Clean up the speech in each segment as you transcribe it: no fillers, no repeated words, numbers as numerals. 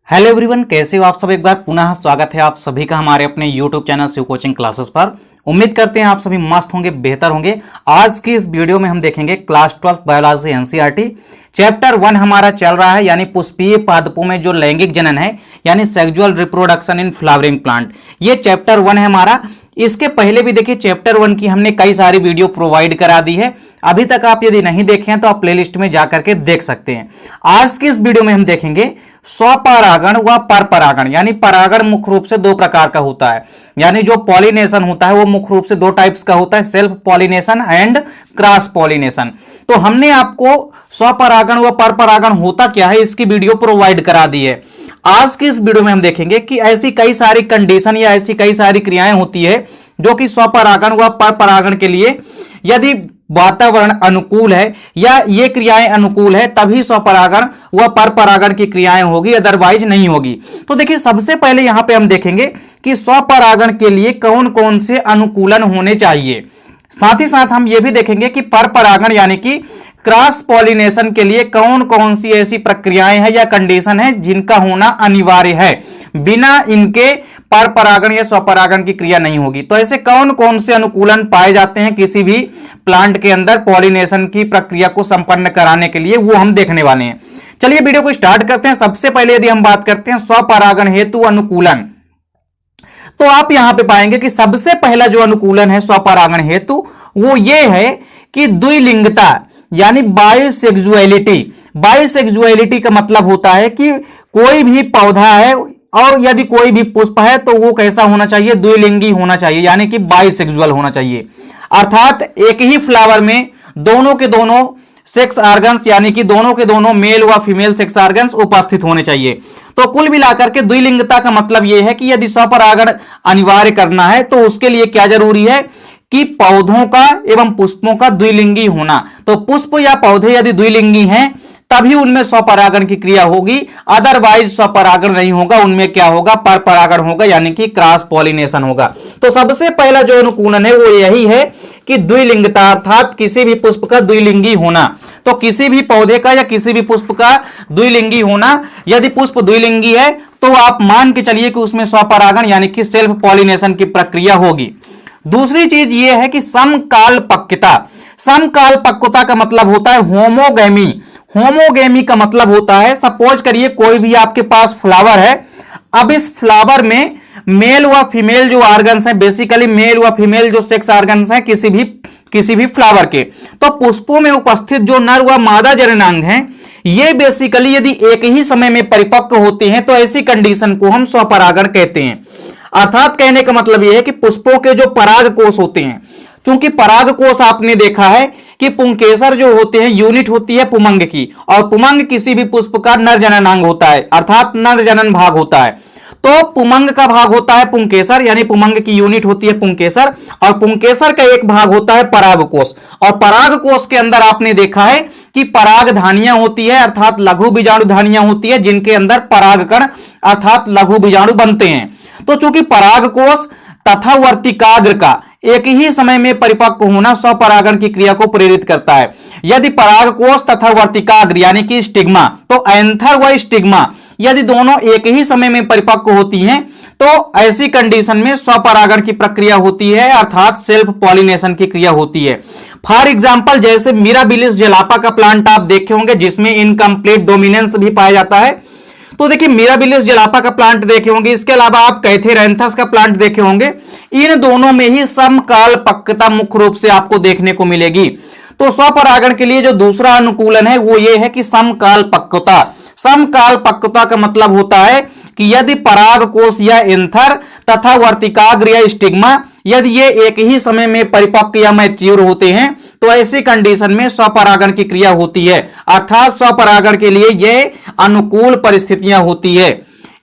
Hello everyone, कैसे हो आप सब। एक बार पुनः स्वागत है आप सभी का हमारे अपने YouTube channel Shiv coaching classes पर। उम्मीद करते हैं आप सभी मस्त होंगे, बेहतर होंगे। आज की इस वीडियो में हम देखेंगे क्लास 12 बायोलॉजी एनसीईआरटी चैप्टर 1 हमारा चल रहा है, यानी पुष्पीय पादपों में जो लैंगिक जनन है, यानी sexual reproduction in flowering plant. ये चैप्टर 1 है हमारा। इसके पहले भी देखिए चैप्टर 1 की हमने कई सारी वीडियो प्रोवाइड करा दी है। अभी तक आप यदि नहीं देखे हैं तो आप प्लेलिस्ट में जाकर के देख सकते हैं। आज की इस वीडियो में हम देखेंगे स्वपरागण व परपरागण, यानी परागण मुख्य रूप से दो प्रकार का होता है। यानी जो पॉलिनेशन होता है वो मुख्य रूप से दो टाइप्स का होता है, self pollination and cross pollination. तो हमने आपको स्वपरागण व परपरागण होता क्या है इसकी वीडियो प्रोवाइड करा दी है। आज की इस वीडियो में हम देखेंगे कि ऐसी कई सारी कंडीशन या ऐसी कई सारी क्रियाएं होती है जो कि स्वपरागण व परपरागण के लिए यदि वातावरण अनुकूल है या ये क्रियाएं अनुकूल है तभी स्वपरागण व परपरागण की क्रियाएं होगी, अदरवाइज नहीं होगी। तो देखिए सबसे पहले यहां पे हम देखेंगे कि स्वपरागण के लिए कौन कौन से अनुकूलन होने चाहिए। साथ ही साथ हम ये भी देखेंगे कि परपरागण यानी कि क्रॉस पॉलिनेशन के लिए कौन कौन सी ऐसी प्रक्रियाएं हैं या कंडीशन है जिनका होना अनिवार्य है, बिना इनके परपरागण या स्वपरागण की क्रिया नहीं होगी। तो ऐसे कौन कौन से अनुकूलन पाए जाते हैं किसी भी प्लांट के अंदर पॉलिनेशन की प्रक्रिया को संपन्न कराने के लिए, वो हम देखने वाले हैं। चलिए वीडियो को स्टार्ट करते हैं। सबसे पहले यदि हम बात करते हैं स्वपरागण हेतु अनुकूलन, तो आप यहां पे पाएंगे कि सबसे पहला जो अनुकूलन है स्वपरागण हेतु वो ये है कि द्विलिंगता यानी बाइसेक्सुअलिटी। बाइसेक्सुअलिटी का मतलब होता है कि कोई भी पौधा है और यदि कोई भी पुष्प है तो वो कैसा होना चाहिए, द्विलिंगी होना चाहिए, यानी कि बाइसेक्सुअल होना चाहिए। अर्थात एक ही फ्लावर में दोनों के दोनों सेक्स ऑर्गन्स यानी कि दोनों के दोनों मेल व फीमेल सेक्स ऑर्गन्स उपस्थित होने चाहिए। तो कुल मिलाकर के द्विलिंगता का मतलब यह है कि यदि स्वपरागण अनिवार्य करना है तो उसके लिए क्या जरूरी है कि पौधों का एवं पुष्पों का द्विलिंगी होना। तो पुष्प या पौधे यदि द्विलिंगी हैं तभी उनमें स्वपरागण की क्रिया होगी, अदरवाइज स्वपरागण नहीं होगा, उनमें क्या होगा, परपरागण होगा, यानी कि क्रॉस पॉलिनेशन होगा। तो सबसे पहला जो अनुकूलन है वो यही है कि द्विलिंगता, अर्थात किसी भी पुष्प का द्विलिंगी होना। तो किसी भी पौधे का या किसी भी पुष्प का द्विलिंगी होना, यदि पुष्प द्विलिंगी है तो आप मान के चलिए कि उसमें स्वपरागण यानी कि सेल्फ पॉलिनेशन की प्रक्रिया होगी। दूसरी चीज यह है कि समकालपक्वता। समकालपक्वता का मतलब होता है होमोगेमी। होमोगेमी का मतलब होता है, सपोज करिए कोई भी आपके पास फ्लावर है, अब इस फ्लावर में मेल व फीमेल जो ऑर्गन्स हैं, बेसिकली मेल व फीमेल जो सेक्स ऑर्गन्स हैं किसी भी फ्लावर के, तो पुष्पों में उपस्थित जो नर व मादा जननांग हैं ये बेसिकली यदि एक ही समय में परिपक्व होते हैं तो ऐसी कंडीशन को हम स्वपरागण कहते हैं। अर्थात कहने का मतलब यह है कि पुष्पों के जो पराग कोष होते हैं, क्योंकि पराग कोष आपने देखा है कि पुंकेसर जो होते हैं यूनिट होती है पुमंग की, और पुमंग किसी भी पुष्प का नर जननांग होता है, अर्थात नर जनन भाग होता है। तो पुमंग का भाग होता है पुंकेसर, यानी पुमंग की यूनिट होती है पुंकेसर, और पुंकेसर का एक भाग होता है परागकोश। और परागकोश के अंदर आपने देखा है कि परागधानियां होती है, अर्थात लघु बीजाणु धानियां होती है जिनके अंदर परागकण अर्थात लघु बीजाणु बनते हैं। तो चूंकि परागकोश तथा वर्तिकाग्र का एक ही समय में परिपक्व होना स्वपरागण की क्रिया को प्रेरित करता है। यदि परागकोश तथा वर्तिकाग्र यानी कि स्टिग्मा, तो एंथर व स्टिग्मा यदि दोनों एक ही समय में परिपक्व होती हैं तो ऐसी कंडीशन में स्वपरागण की प्रक्रिया होती है, अर्थात सेल्फ पॉलिनेशन की क्रिया होती है। फॉर एग्जांपल जैसे मिराबिलिस जेलापा का प्लांट आप देखे होंगे जिसमें इनकम्प्लीट डोमिनेंस भी पाया जाता है। तो देखिए मिराबिलिस जेलापा का प्लांट देखे होंगे, इसके अलावा आप कैथेरैंथस का प्लांट देखे होंगे। इन दोनों में ही समकालपक्वता मुख्य रूप से आपको देखने को मिलेगी। तो स्वपरागण के लिए जो दूसरा अनुकूलन है वो ये है कि समकालपक्वता। समकालपक्वता का मतलब होता है कि यदि परागकोश या एंथर तथा वर्तिकाग्र या स्टिग्मा यदि ये एक ही समय में परिपक्व या मैच्योर होते हैं तो ऐसी कंडीशन में स्वपरागण की क्रिया होती है, अर्थात स्वपरागण के लिए ये अनुकूल परिस्थितियां होती है।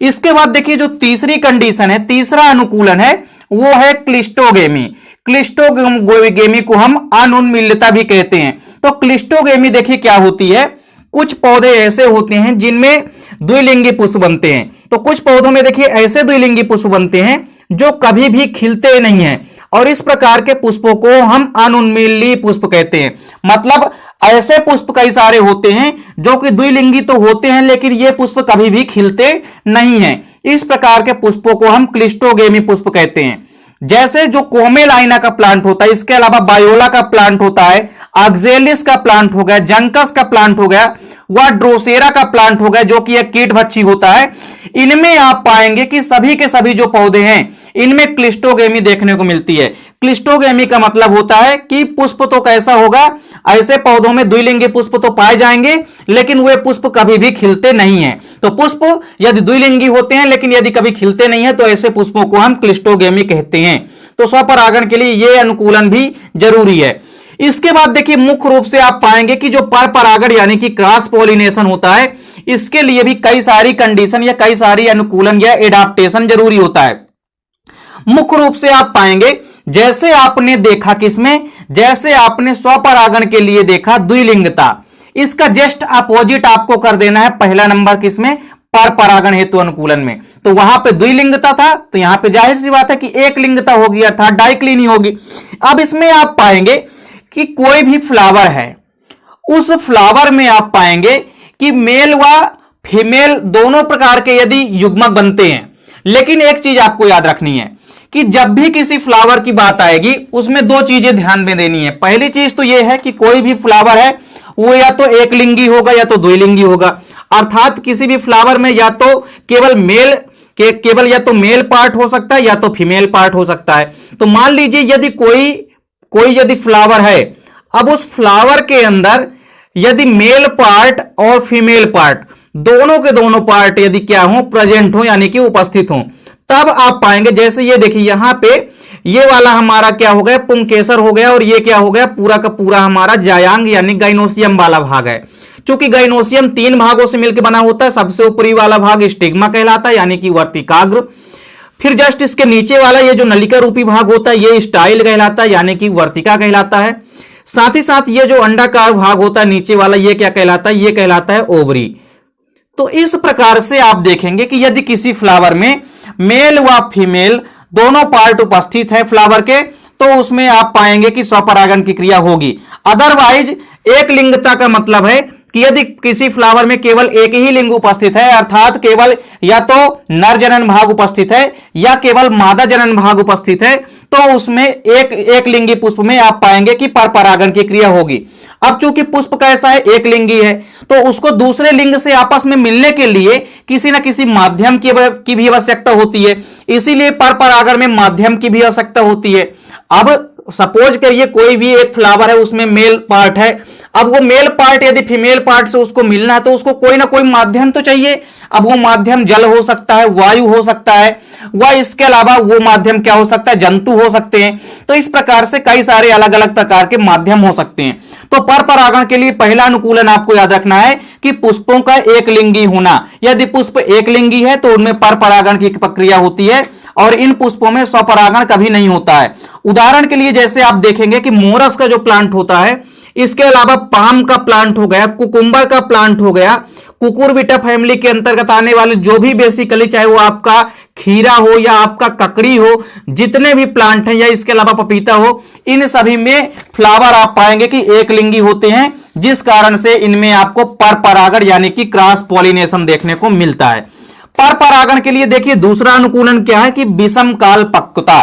इसके बाद देखिए जो तीसरी कंडीशन है, तीसरा अनुकूलन है वो है क्लिस्टोगेमी। क्लिस्टोगेमी को हम अनुन्मीलता भी कहते हैं। तो क्लिस्टोगेमी देखिए क्या होती है, कुछ पौधे ऐसे होते हैं जिनमें द्विलिंगी पुष्प बनते हैं। तो कुछ पौधों में देखिए ऐसे द्विलिंगी पुष्प बनते हैं जो कभी भी खिलते नहीं हैं, और इस प्रकार के पुष्पों को हम अनुन्मीली पुष्प कहते हैं। मतलब ऐसे पुष्प कई सारे होते हैं जो कि द्विलिंगी तो होते हैं, लेकिन ये पुष्प कभी भी खिलते नहीं हैं। इस प्रकार के पुष्पों को हम क्लिस्टोगेमी पुष्प कहते हैं। जैसे जो कोमेलाइना का प्लांट होता है, इसके अलावा बायोला का प्लांट होता है, ऑक्जेलिस का प्लांट हो गया, जंकस का प्लांट हो गया, वह ड्रोसेरा का प्लांट हो गया जो कि एक कीट भक्षी होता है। इनमें आप पाएंगे कि सभी के सभी जो पौधे हैं इनमें क्लिस्टोगेमी देखने को मिलती है। क्लिस्टोगेमी का मतलब होता है कि पुष्प तो कैसा होगा, ऐसे पौधों में द्विलिंगी पुष्प तो पाए जाएंगे लेकिन वे पुष्प कभी भी खिलते नहीं हैं। तो पुष्प यदि द्विलिंगी होते हैं लेकिन यदि कभी खिलते नहीं है तो ऐसे पुष्पों को हम क्लिस्टोगेमी कहते हैं। तो स्वपरागण के लिए यह अनुकूलन भी जरूरी है। इसके बाद देखिए मुख्य रूप से आप पाएंगे कि जो परपरागण यानी कि क्रॉस पॉलिनेशन होता है, इसके लिए भी कई सारी कंडीशन या कई सारी अनुकूलन या एडाप्टेशन जरूरी होता है। मुख्य रूप से आप पाएंगे जैसे आपने देखा किसमें, जैसे आपने स्वपरागण के लिए देखा द्विलिंगता, इसका जस्ट अपोजिट आपको कर देना है पहला नंबर किसमें, परपरागण हेतु अनुकूलन में। तो वहां पे द्विलिंगता था तो यहां पे जाहिर सी बात है कि एक लिंगता होगी अर्थात डाइक्लिनी होगी। अब इसमें आप पाएंगे कि कोई भी फ्लावर है, उस फ्लावर में आप पाएंगे कि मेल व फीमेल दोनों प्रकार के यदि युग्मक बनते हैं। लेकिन एक चीज आपको याद रखनी है कि जब भी किसी फ्लावर की बात आएगी उसमें दो चीजें ध्यान में देनी है। पहली चीज तो यह है कि कोई भी फ्लावर है वो या तो एक लिंगी होगा या तो द्विलिंगी होगा, अर्थात किसी भी फ्लावर में या तो केवल या तो मेल पार्ट हो सकता है या तो फीमेल पार्ट हो सकता है। तो मान लीजिए यदि कोई यदि फ्लावर है, अब उस फ्लावर के अंदर यदि मेल पार्ट और फीमेल पार्ट दोनों के दोनों पार्ट यदि क्या हो, प्रेजेंट हो यानी कि उपस्थित हो, तब आप पाएंगे जैसे ये देखिए यहां पे ये वाला हमारा क्या हो गया, पुंकेसर हो गया, और ये क्या हो गया, पूरा का पूरा हमारा जायांग यानी गाइनोसियम वाला भाग है। चूंकि गाइनोसियम 3 भागों से मिलकर बना होता है, सबसे ऊपरी वाला भाग स्टिग्मा कहलाता है यानी कि वर्तिकाग्र, फिर जस्ट इसके नीचे वाला ये जो नलिका रूपी भाग होता है ये स्टाइल कहलाता है यानी कि वर्तिका कहलाता है। साथ ही साथ ये जो अंडाकार भाग होता है नीचे वाला ये क्या कहलाता है, ये कहलाता है ओवरी। तो इस प्रकार से आप देखेंगे कि यदि किसी फ्लावर में मेल व फीमेल दोनों पार्ट उपस्थित है फ्लावर के, तो उसमें आप पाएंगे कि स्वपरागण की क्रिया होगी। अदरवाइज एक लिंगता का मतलब है कि यदि किसी फ्लावर में केवल एक ही लिंग उपस्थित है, अर्थात केवल या तो नर जनन भाग उपस्थित है या केवल मादा जनन भाग उपस्थित है, तो उसमें एक लिंगी पुष्प में आप पाएंगे कि परपरागण की क्रिया होगी। अब चूंकि पुष्प कैसा है, एक लिंगी है, तो उसको दूसरे लिंग से आपस में मिलने के लिए किसी न किसी माध्यम की भी आवश्यकता होती है, इसीलिए परपरागण में माध्यम की भी आवश्यकता होती है। अब सपोज करिए कोई भी एक फ्लावर है उसमें मेल पार्ट है, अब वो मेल पार्ट यदि फीमेल पार्ट से उसको मिलना है तो उसको कोई ना कोई माध्यम तो चाहिए। अब वो माध्यम जल हो सकता है, वायु हो सकता है, वह इसके अलावा वो माध्यम क्या हो सकता है, जंतु हो सकते हैं। तो इस प्रकार से कई सारे अलग अलग प्रकार के माध्यम हो सकते हैं। तो परपरागण के लिए पहला अनुकूलन आपको याद रखना है कि पुष्पों का एक लिंगी होना। यदि पुष्प एक लिंगी है तो उनमें परपरागण की प्रक्रिया होती है और इन पुष्पों में स्वपरागण कभी नहीं होता है। उदाहरण के लिए जैसे आप देखेंगे कि मोरस का जो प्लांट होता है, इसके अलावा पाम का प्लांट हो गया, कुकुम्बर का प्लांट हो गया, कुकुरबिटा फैमिली के अंतर्गत आने वाले जो भी बेसिकली चाहे वो आपका खीरा हो या आपका ककड़ी हो, जितने भी प्लांट हैं या इसके अलावा पपीता हो, इन सभी में फ्लावर आप पाएंगे कि एक लिंगी होते हैं, जिस कारण से इनमें आपको परपरागण यानी कि क्रॉस पॉलिनेशन देखने को मिलता है। परपरागण के लिए देखिए दूसरा अनुकूलन क्या है कि विषमकाल पक्वता।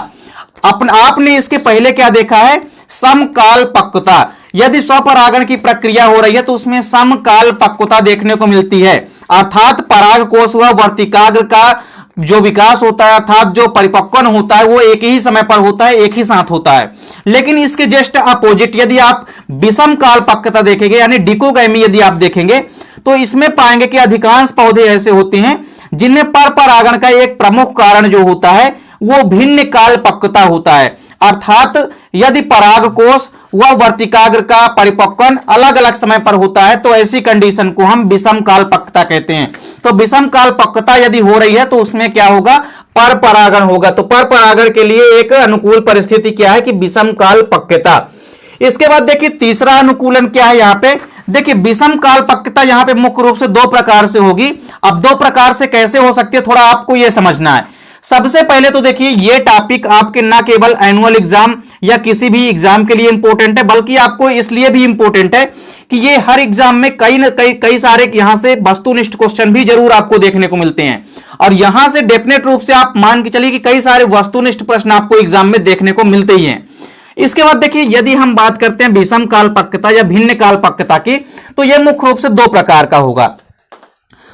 आपने इसके पहले क्या देखा है, समकाल पक्वता। यदि स्वपरागण की प्रक्रिया हो रही है तो उसमें समकाल पक्वता देखने को मिलती है, अर्थात पराग कोष व वर्तिकाग्र का जो विकास होता है अर्थात जो परिपक्वन होता है वो एक ही समय पर होता है, एक ही साथ होता है। लेकिन इसके जस्ट अपोजिट यदि आप विषम काल पक्वता देखेंगे यानी डिकोगैमी यदि आप देखेंगे तो इसमें पाएंगे कि अधिकांश पौधे ऐसे होते हैं जिनमें परपरागण का एक प्रमुख कारण जो होता है वो भिन्न काल पक्वता होता है, अर्थात यदि पराग कोष व वर्तिकाग्र का परिपक्वन अलग अलग समय पर होता है तो ऐसी कंडीशन को हम विषम काल पक्वता कहते हैं। तो विषम काल पक्वता यदि हो रही है तो उसमें क्या होगा, परपरागण होगा। तो परपरागण के लिए एक अनुकूल परिस्थिति क्या है कि विषम काल पक्वता। इसके बाद देखिए तीसरा अनुकूलन क्या है, यहाँ पे देखिए विषम काल पक्वता यहाँ पे मुख्य रूप से 2 प्रकार से होगी। अब 2 प्रकार से कैसे हो सकती है थोड़ा आपको यह समझना है। सबसे पहले तो देखिए ये टॉपिक आपके ना केवल एनुअल एग्जाम या किसी भी एग्जाम के लिए इंपॉर्टेंट है, बल्कि आपको इसलिए भी इंपॉर्टेंट है कि ये हर एग्जाम में कई सारे यहां से वस्तुनिष्ठ क्वेश्चन भी जरूर आपको देखने को मिलते हैं। और यहां से डेफिनेट रूप से आप मान के चलिए कि कई सारे वस्तुनिष्ठ प्रश्न आपको एग्जाम में देखने को मिलते ही हैं। इसके बाद देखिए यदि हम बात करते हैं विषम कालपक्वता या भिन्न कालपक्वता की, तो यह मुख्य रूप से दो प्रकार का होगा।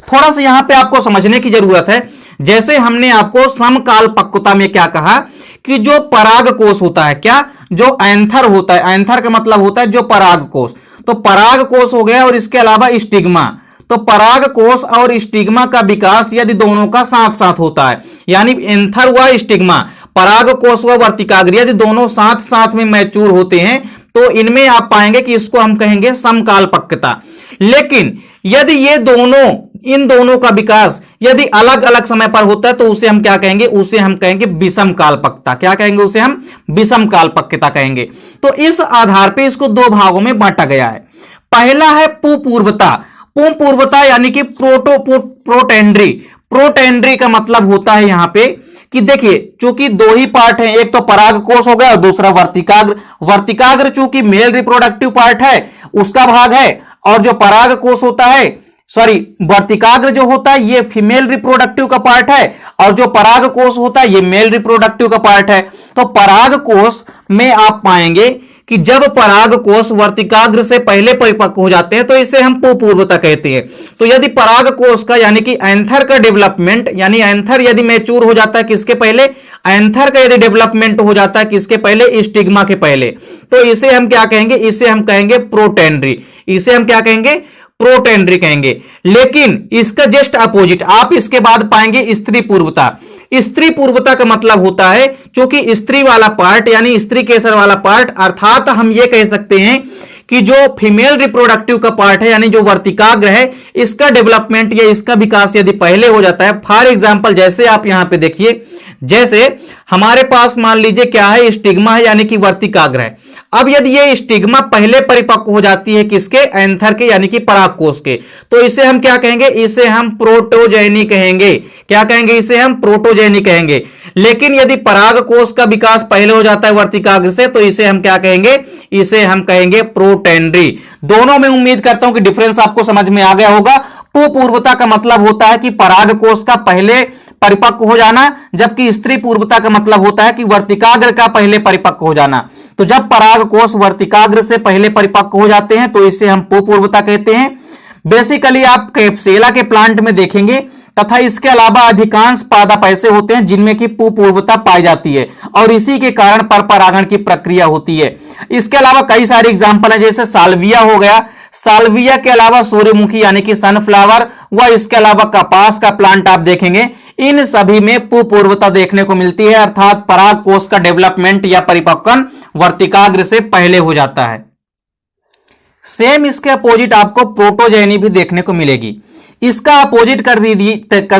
थोड़ा सा यहां पे आपको समझने की जरूरत है। जैसे हमने आपको समकालपक्वता में क्या कहा कि जो पराग कोष होता है, क्या जो एंथर होता है, एंथर का मतलब होता है जो पराग कोष, तो पराग कोष हो गया और इसके अलावा स्टिग्मा। तो पराग कोष और स्टिग्मा का विकास यदि दोनों का साथ साथ होता है, यानी एंथर हुआ स्टिग्मा, पराग कोष व वर्तिकाग्र, यदि दोनों साथ साथ में मैच्योर होते हैं तो इनमें आप पाएंगे कि इसको हम कहेंगे समकालपक्वता। लेकिन यदि ये दोनों, इन दोनों का विकास यदि अलग अलग समय पर होता है तो उसे हम क्या कहेंगे, उसे हम कहेंगे विषम कालपक्वता। क्या कहेंगे, उसे हम विषम कालपक्वता कहेंगे। तो इस आधार पे इसको दो भागों में बांटा गया है। पहला है पुपूर्वता। पुपूर्वता यानी कि प्रोटेंड्री। प्रोटेंड्री का मतलब होता है यहां पे कि देखिए चूंकि दो ही पार्ट हैं, एक तो पराग कोष हो गया और दूसरा वर्तिकाग्र। वर्तिकाग्र चूंकि मेल रिप्रोडक्टिव पार्ट है उसका भाग है, और जो पराग कोष होता है, वर्तिकाग्र जो होता है ये फीमेल रिप्रोडक्टिव का पार्ट है, और जो पराग कोष होता है ये मेल रिप्रोडक्टिव का पार्ट है। तो पराग कोष में आप पाएंगे कि जब पराग कोष वर्तिकाग्र से पहले परिपक्व हो जाते हैं तो इसे हम पुपूर्वता कहते हैं। तो यदि पराग कोष का यानी कि एंथर का डेवलपमेंट, यानी एंथर यदि मैच्योर हो जाता है किसके पहले, एंथर का यदि डेवलपमेंट हो जाता है किसके पहले, स्टिग्मा के पहले, तो इसे हम क्या कहेंगे, इसे हम कहेंगे प्रोटेंड्री। इसे हम क्या कहेंगे, प्रोटेंड्री कहेंगे। लेकिन इसका जस्ट अपोजिट आप इसके बाद पाएंगे स्त्री पूर्वता। स्त्री पूर्वता का मतलब होता है क्योंकि स्त्री वाला पार्ट यानी स्त्री केसर वाला पार्ट, अर्थात हम ये कह सकते हैं कि जो फीमेल रिप्रोडक्टिव का पार्ट है यानी जो वर्तिकाग्र है, इसका डेवलपमेंट या इसका विकास यदि पहले हो जाता है। फॉर एग्जांपल जैसे आप यहां पे देखिए, जैसे हमारे पास मान लीजिए क्या है, स्टिग्मा है यानी कि वर्तिकाग्र है। अब यदि ये स्टिग्मा पहले परिपक्व हो जाती है किसके, एंथर के यानी कि परागकोष के, तो इसे हम क्या कहेंगे, इसे हम प्रोटोजेनी कहेंगे। क्या कहेंगे, इसे हम प्रोटोजेनी कहेंगे। लेकिन यदि परागकोष का विकास पहले हो जाता है वर्तिकाग्र से तो इसे हम क्या कहेंगे, इसे हम कहेंगे प्रोटेंड्री। दोनों में उम्मीद करता हूं कि डिफरेंस आपको समझ में आ गया होगा। पुपूर्वता का मतलब होता है कि परागकोष का पहले परिपक्व हो जाना, जबकि स्त्री पूर्वता का मतलब होता है कि वर्तिकाग्र का पहले परिपक्व हो जाना। तो जब परागकोष वर्तिकाग्र से पहले परिपक्व हो जाते हैं तो इसे हम पुपूर्वता कहते हैं। बेसिकली आप कैप्सेला के प्लांट में देखेंगे तथा इसके अलावा अधिकांश पादप ऐसे होते हैं जिनमें की पुपूर्वता पाई जाती है और इसी के कारण परपरागण की प्रक्रिया होती है। इसके अलावा कई सारे एग्जाम्पल है, जैसे साल्विया हो गया। साल्विया के अलावा सूर्यमुखी यानी कि सनफ्लावर व इसके अलावा कपास का प्लांट आप देखेंगे, इन सभी में पुपूर्वता देखने को मिलती है, अर्थात परागकोष का डेवलपमेंट या परिपक्वन वर्तिकाग्र से पहले हो जाता है। सेम इसके अपोजिट आपको प्रोटोजेनी भी देखने को मिलेगी। इसका अपोजिट कर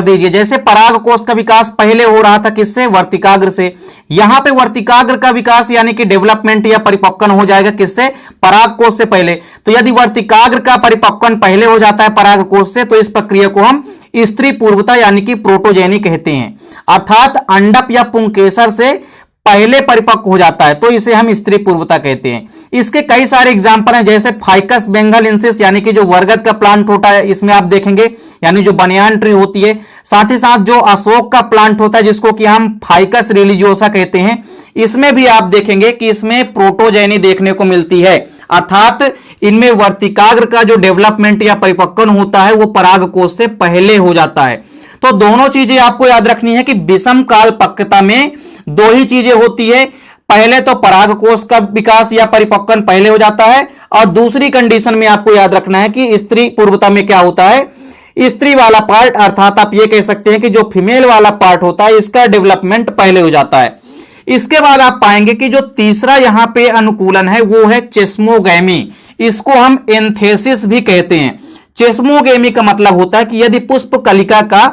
दीजिए। जैसे परागकोष का विकास पहले हो रहा था किससे, वर्तिकाग्र से, यहां पे वर्तिकाग्र का विकास यानी कि डेवलपमेंट या परिपक्वन हो जाएगा किससे, परागकोष से पहले। तो यदि वर्तिकाग्र का परिपक्वन पहले हो जाता है परागकोष से तो इस प्रक्रिया को हम स्त्री पूर्वता यानी कि प्रोटोजेनी कहते हैं, अर्थात अंडक या पुंकेसर से पहले परिपक्व हो जाता है तो इसे हम स्त्री पूर्वता कहते हैं। इसके कई सारे एग्जांपल हैं, जैसे फाइकस बेंगलिंसिस यानी कि जो बरगद का प्लांट होता है इसमें आप देखेंगे, यानी जो बनियान ट्री होती है। साथ ही साथ जो अशोक का प्लांट होता है जिसको कि हम फाइकस रिलीजियोसा कहते हैं, इसमें भी आप देखेंगे कि इसमें प्रोटोजेनी देखने को मिलती है, अर्थात इनमें वर्तिकाग्र का जो डेवलपमेंट या परिपक्वन होता है वो परागकोष से पहले हो जाता है। तो दोनों चीजें आपको याद रखनी है कि विषम कालपक्वता में दो ही चीजें होती है, पहले तो परागकोष का विकास या परिपक्वन पहले हो जाता है, और दूसरी कंडीशन में आपको याद रखना है कि स्त्री पूर्वता में क्या होता है, स्त्री वाला पार्ट, अर्थात आप ये कह सकते हैं कि जो फीमेल वाला पार्ट होता है इसका डेवलपमेंट पहले हो जाता है। इसके बाद आप पाएंगे कि जो तीसरा यहां पे अनुकूलन है वो है चेस्मोगैमी। इसको हम एंथेसिस भी कहते हैं। चेस्मोगैमी का मतलब होता है कि यदि पुष्प कलिका का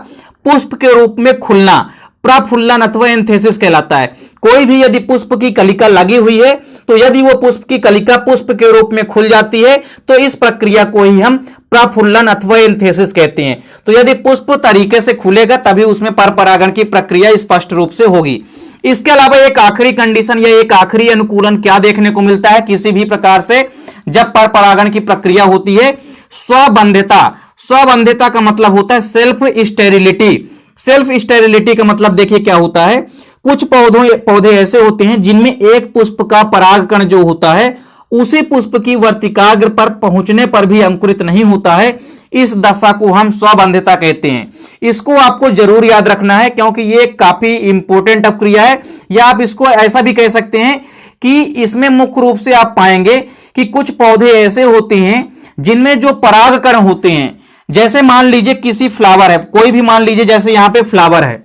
पुष्प के रूप में खुलना प्रफुल्लन अथवा एंथेसिस कहलाता है। कोई भी यदि पुष्प की कलिका लगी हुई है तो यदि वो पुष्प की कलिका पुष्प के रूप में खुल जाती है तो इस प्रक्रिया को ही हम प्रफुल्लन अथवा एंथेसिस कहते हैं। तो यदि पुष्प तरीके से खुलेगा तभी उसमें परपरागण की प्रक्रिया स्पष्ट रूप से होगी। इसके अलावा एक आखिरी कंडीशन या एक आखिरी अनुकूलन क्या देखने को मिलता है किसी भी प्रकार से जब परपरागण की प्रक्रिया होती है? स्वबंधिता। स्वबंधिता का मतलब होता है सेल्फ स्टेरिलिटी। सेल्फ स्टेरिलिटी का मतलब देखिए क्या होता है, कुछ पौधे ऐसे होते हैं जिनमें एक पुष्प का परागकण जो होता है उसी पुष्प की वर्तिकाग्र पर पहुंचने पर भी अंकुरित नहीं होता है। इस दशा को हम स्वबंधिता कहते हैं। इसको आपको जरूर याद रखना है क्योंकि ये काफी इंपॉर्टेंट क्रिया है, या आप इसको ऐसा भी कह सकते हैं कि इसमें मुख्य रूप से आप पाएंगे कि कुछ पौधे ऐसे होते हैं जिनमें जो परागकण होते हैं, जैसे मान लीजिए किसी फ्लावर है, कोई भी मान लीजिए जैसे यहां पे फ्लावर है,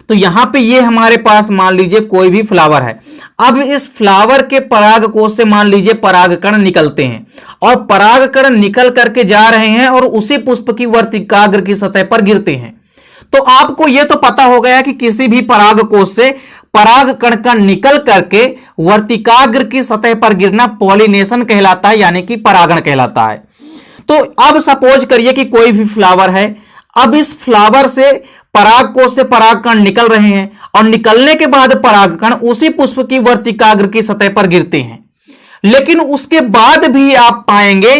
तो यहां पे ये हमारे पास मान लीजिए कोई भी फ्लावर है। अब इस फ्लावर के परागकोश से मान लीजिए परागकण निकलते हैं और परागकण निकल करके जा रहे हैं और उसी पुष्प की वर्तिकाग्र की सतह पर गिरते हैं। तो आपको यह तो पता हो गया कि किसी भी परागकोश से परागकण का निकल करके वर्तिकाग्र की सतह पर गिरना पॉलिनेशन कहलाता है, यानी कि परागण कहलाता है। तो अब सपोज करिए कि कोई भी फ्लावर है, अब इस फ्लावर से परागकोश से परागकण निकल रहे हैं और निकलने के बाद परागकण उसी पुष्प की वर्तिकाग्र की सतह पर गिरते हैं, लेकिन उसके बाद भी आप पाएंगे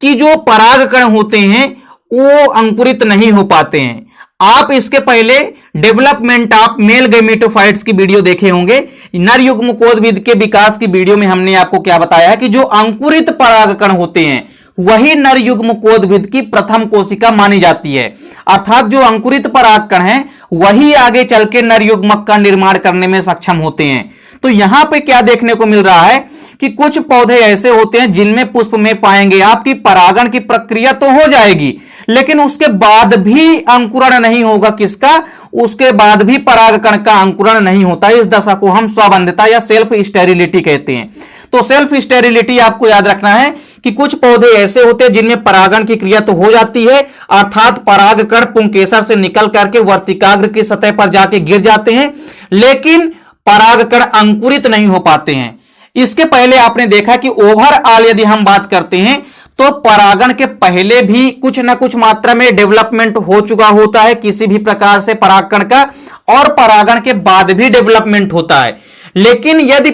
कि जो परागकण होते हैं वो अंकुरित नहीं हो पाते हैं। आप इसके पहले डेवलपमेंट ऑफ मेल गैमेटोफाइट्स की वीडियो देखे होंगे। नर युग्मकोद्भिद के विकास की वीडियो में हमने आपको क्या बताया है कि जो अंकुरित परागकण होते हैं वही नर युग्मकोद्भिद की प्रथम कोशिका मानी जाती है, अर्थात जो अंकुरित परागकण है वही आगे चल के नर युग्मक का निर्माण करने में सक्षम होते हैं। तो यहां पे क्या देखने को मिल रहा है कि कुछ पौधे ऐसे होते हैं जिनमें पुष्प में पाएंगे आपकी परागण की प्रक्रिया तो हो जाएगी, लेकिन उसके बाद भी अंकुरण नहीं होगा। किसका? उसके बाद भी परागकण का अंकुरण नहीं होता। इस दशा को हम स्वबंधिता या सेल्फ स्टेरिलिटी कहते हैं। तो सेल्फ स्टेरिलिटी आपको याद रखना है कि कुछ पौधे ऐसे होते हैं जिनमें परागण की क्रिया तो हो जाती है, अर्थात परागकण पुंकेसर से निकल करके वर्तिकाग्र की सतह पर जाके गिर जाते हैं, लेकिन परागकण अंकुरित नहीं हो पाते हैं। इसके पहले आपने देखा कि ओवरऑल यदि हम बात करते हैं तो परागण के पहले भी कुछ ना कुछ मात्रा में डेवलपमेंट हो चुका होता है किसी भी प्रकार से परागकण का, और परागण के बाद भी डेवलपमेंट होता है। लेकिन यदि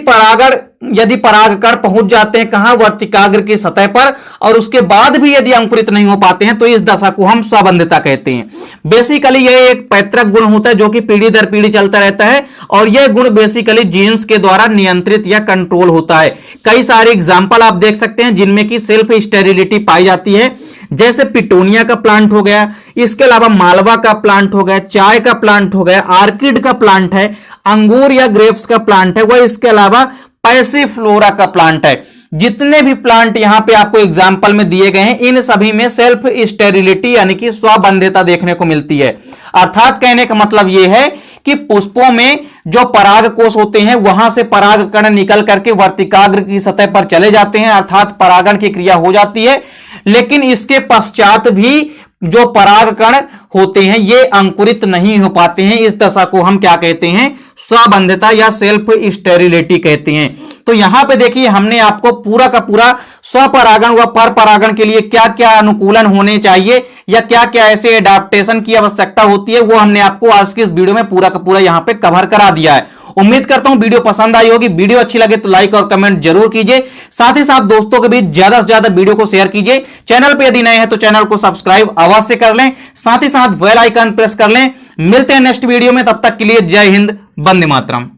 परागकण पहुंच जाते हैं कहां? वर्तिकाग्र की सतह पर, और उसके बाद भी यदि अंकुरित नहीं हो पाते हैं तो इस दशा को हम स्वबंधिता कहते हैं। बेसिकली यह एक पैतृक गुण होता है जो कि पीढ़ी दर पीढ़ी चलता रहता है, और यह गुण बेसिकली जीन्स के द्वारा नियंत्रित या कंट्रोल होता है। कई सारे एग्जाम्पल आप देख सकते हैं जिनमें कि सेल्फ स्टेरिलिटी पाई जाती है, जैसे पिटोनिया का प्लांट हो गया, इसके अलावा मालवा का प्लांट हो गया, चाय का प्लांट हो गया, आर्किड का प्लांट है, अंगूर या ग्रेप्स का प्लांट है, वह इसके अलावा पैसिफ्लोरा का प्लांट है। जितने भी प्लांट यहां पे आपको एग्जाम्पल में दिए गए हैं इन सभी में सेल्फ स्टेरिलिटी यानी कि स्वबंधिता देखने को मिलती है। अर्थात कहने का मतलब यह है कि पुष्पों में जो परागकोश होते हैं वहां से परागकण निकल करके वर्तिकाग्र की सतह पर चले जाते हैं, अर्थात परागण की क्रिया हो जाती है, लेकिन इसके पश्चात भी जो परागकण होते हैं ये अंकुरित नहीं हो पाते हैं। इस दशा को हम क्या कहते हैं? स्वबंधिता या सेल्फ स्टेरिलिटी कहते हैं। तो यहां पे देखिए हमने आपको पूरा का पूरा स्वपरागण व परपरागण के लिए क्या क्या अनुकूलन होने चाहिए या क्या क्या ऐसे एडाप्टेशन की आवश्यकता होती है वो हमने आपको आज की इस वीडियो में पूरा का पूरा यहां पे कवर करा दिया है। उम्मीद करता हूं वीडियो पसंद आई होगी। वीडियो अच्छी लगे तो लाइक और कमेंट जरूर कीजिए, साथ ही साथ दोस्तों के बीच ज्यादा से ज्यादा वीडियो को शेयर कीजिए। चैनल पे यदि नए हैं तो चैनल को सब्सक्राइब अवश्य कर लें, साथ ही साथ बेल आइकन प्रेस कर लें। मिलते हैं नेक्स्ट वीडियो में, तब तक के लिए जय हिंद, वंदे मातरम।